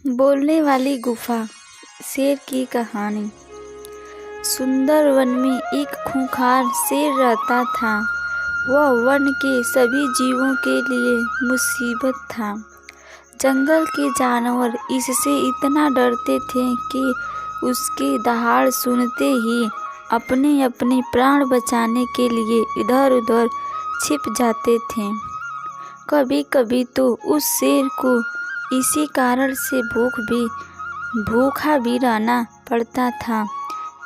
बोलने वाली गुफा। शेर की कहानी। सुंदर वन में एक खूंखार शेर रहता था। वह वन के सभी जीवों के लिए मुसीबत था। जंगल के जानवर इससे इतना डरते थे कि उसके दहाड़ सुनते ही अपने अपने प्राण बचाने के लिए इधर उधर छिप जाते थे। कभी कभी तो उस शेर को इसी कारण से भूखा भी रहना पड़ता था।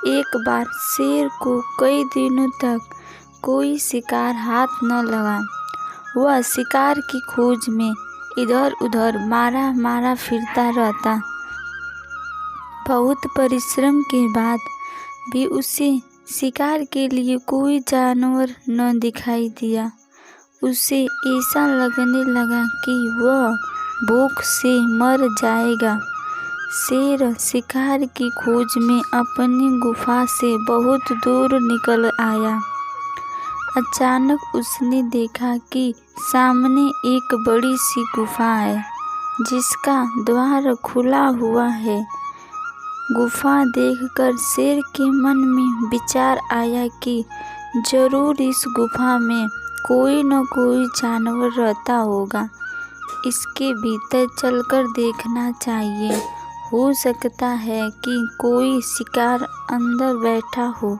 एक बार शेर को कई दिनों तक कोई शिकार हाथ न लगा। वह शिकार की खोज में इधर उधर मारा फिरता रहता। बहुत परिश्रम के बाद भी उसे शिकार के लिए कोई जानवर न दिखाई दिया। उसे ऐसा लगने लगा कि वह भूख से मर जाएगा। शेर शिकार की खोज में अपनी गुफा से बहुत दूर निकल आया। अचानक उसने देखा कि सामने एक बड़ी सी गुफा है जिसका द्वार खुला हुआ है। गुफा देखकर शेर के मन में विचार आया कि जरूर इस गुफा में कोई न कोई जानवर रहता होगा। इसके भीतर चलकर देखना चाहिए। हो सकता है कि कोई शिकार अंदर बैठा हो।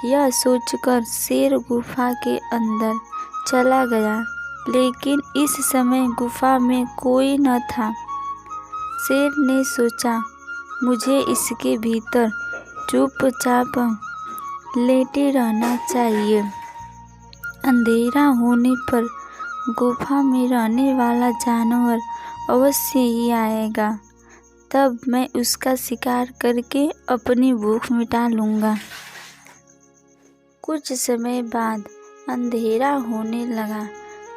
यह सोचकर शेर गुफा के अंदर चला गया, लेकिन इस समय गुफा में कोई न था। शेर ने सोचा, मुझे इसके भीतर चुपचाप लेटे रहना चाहिए। अंधेरा होने पर गुफा में रहने वाला जानवर अवश्य ही आएगा। तब मैं उसका शिकार करके अपनी भूख मिटा लूँगा। कुछ समय बाद अंधेरा होने लगा।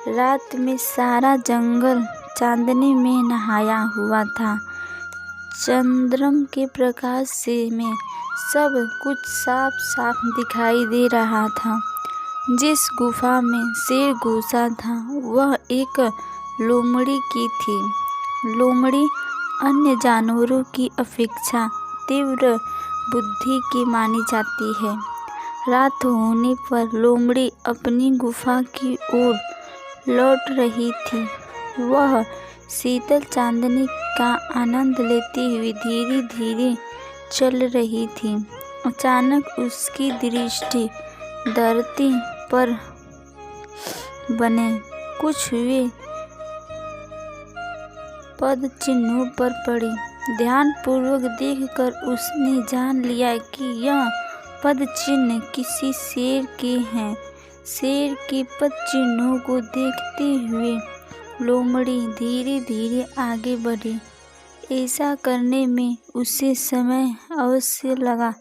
रात में सारा जंगल चांदनी में नहाया हुआ था। चंद्रमा के प्रकाश से में सब कुछ साफ साफ दिखाई दे रहा था। जिस गुफा में शेर घुसा था वह एक लोमड़ी की थी। लोमड़ी अन्य जानवरों की अपेक्षा तीव्र बुद्धि की मानी जाती है। रात होने पर लोमड़ी अपनी गुफा की ओर लौट रही थी। वह शीतल चांदनी का आनंद लेते हुए धीरे धीरे चल रही थी। अचानक उसकी दृष्टि धरती पर बने कुछ हुए पद चिन्हों पर पड़ी। ध्यानपूर्वक देखकर उसने जान लिया कि यह पद चिन्ह किसी शेर के हैं। शेर के पद चिन्हों को देखते हुए लोमड़ी धीरे धीरे आगे बढ़ी। ऐसा करने में उसे समय अवश्य लगा,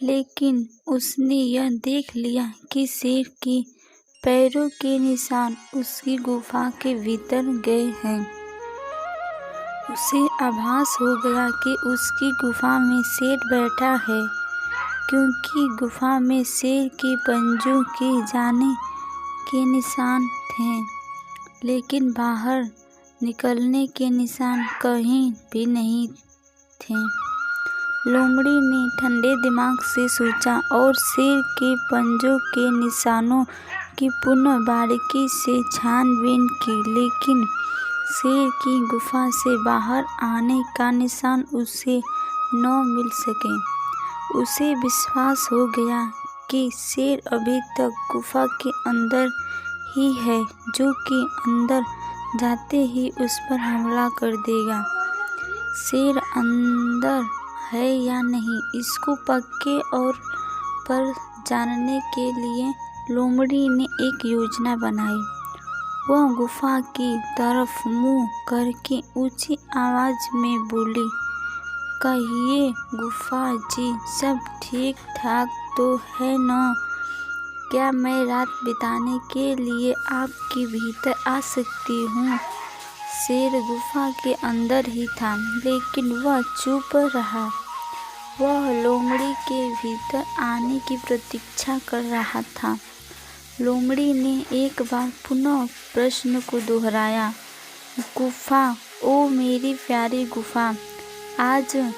लेकिन उसने यह देख लिया कि शेर के पैरों के निशान उसकी गुफा के भीतर गए हैं। उसे आभास हो गया कि उसकी गुफा में शेर बैठा है, क्योंकि गुफा में शेर के पंजों के जाने के निशान थे, लेकिन बाहर निकलने के निशान कहीं भी नहीं थे। लोमड़ी ने ठंडे दिमाग से सोचा और शेर के पंजों के निशानों की पुनः बारीकी से छानबीन की, लेकिन शेर की गुफा से बाहर आने का निशान उसे न मिल सके। उसे विश्वास हो गया कि शेर अभी तक गुफा के अंदर ही है, जो कि अंदर जाते ही उस पर हमला कर देगा। शेर अंदर है या नहीं, इसको पक्के और पर जानने के लिए लोमड़ी ने एक योजना बनाई। वह गुफा की तरफ मुंह करके ऊंची आवाज में बोली, कहिए गुफा जी, सब ठीक ठाक तो है न? क्या मैं रात बिताने के लिए आपके भीतर आ सकती हूँ? शेर गुफा के अंदर ही था, लेकिन वह चुप रहा। वह लोमड़ी के भीतर आने की प्रतीक्षा कर रहा था। लोमड़ी ने एक बार पुनः प्रश्न को दोहराया, गुफा ओ मेरी प्यारी गुफा, आज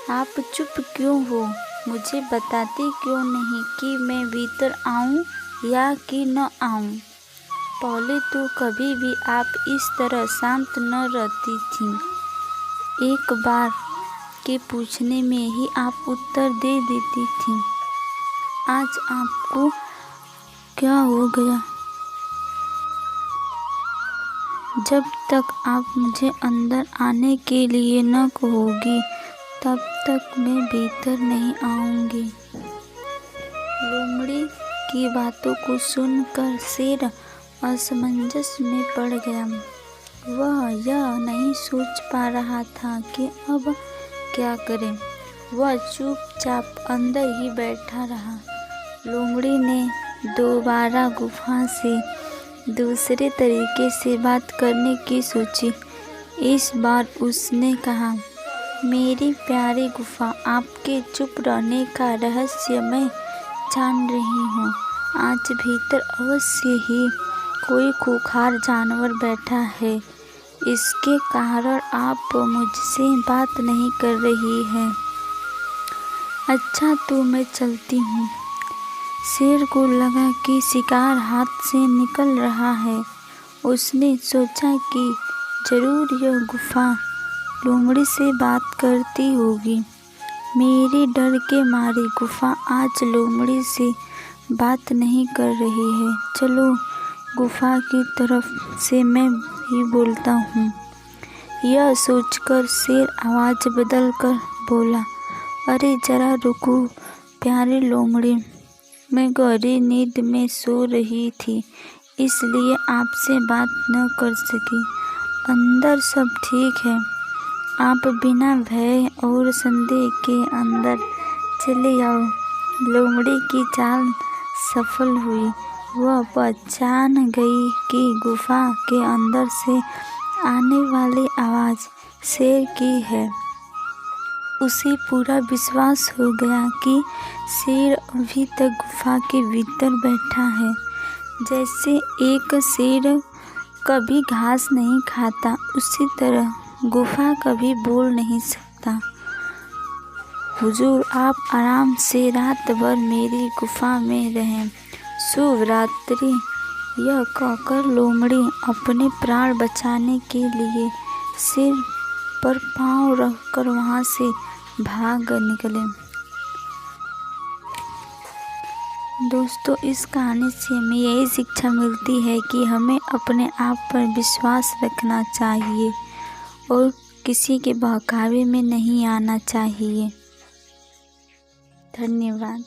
आप चुप क्यों हो? मुझे बताती क्यों नहीं कि मैं भीतर आऊं या कि न आऊं? पहले तो कभी भी आप इस तरह शांत न रहती थीं। एक बार के पूछने में ही आप उत्तर दे देती थीं। आज आपको क्या हो गया? जब तक आप मुझे अंदर आने के लिए न कहोगी, तब तक मैं भीतर नहीं आऊंगी। लोमड़ी की बातों को सुनकर शेर असमंजस में पड़ गया। वह यह नहीं सोच पा रहा था कि अब क्या करे। वह चुपचाप अंदर ही बैठा रहा। लोमड़ी ने दोबारा गुफा से दूसरे तरीके से बात करने की सोची। इस बार उसने कहा, मेरी प्यारी गुफा, आपके चुप रहने का रहस्य मैं जान रही हूँ। आज भीतर अवश्य ही कोई खूंखार जानवर बैठा है। इसके कारण आप मुझसे बात नहीं कर रही हैं। अच्छा, तो मैं चलती हूँ। शेर को लगा कि शिकार हाथ से निकल रहा है। उसने सोचा कि जरूर यह गुफा लोमड़ी से बात करती होगी। मेरे डर के मारे गुफा आज लोमड़ी से बात नहीं कर रही है। चलो, गुफा की तरफ से मैं ही बोलता हूँ। यह सोचकर शेर आवाज़ बदल कर बोला, अरे जरा रुको प्यारे लोमड़ी, मैं गहरी नींद में सो रही थी, इसलिए आपसे बात न कर सकी। अंदर सब ठीक है। आप बिना भय और संदेह के अंदर चले आओ। लोमड़ी की चाल सफल हुई। वह पहचान गई कि गुफा के अंदर से आने वाली आवाज़ शेर की है। उसे पूरा विश्वास हो गया कि शेर अभी तक गुफा के भीतर बैठा है। जैसे एक शेर कभी घास नहीं खाता, उसी तरह गुफा कभी बोल नहीं सकता। हुजूर, आप आराम से रात भर मेरी गुफा में रहें। शुभ रात्रि। यह कहकर लोमड़ी अपने प्राण बचाने के लिए सिर पर पांव रखकर वहां से भाग निकले। दोस्तों, इस कहानी से हमें यही शिक्षा मिलती है कि हमें अपने आप पर विश्वास रखना चाहिए और किसी के बहकावे में नहीं आना चाहिए। धन्यवाद।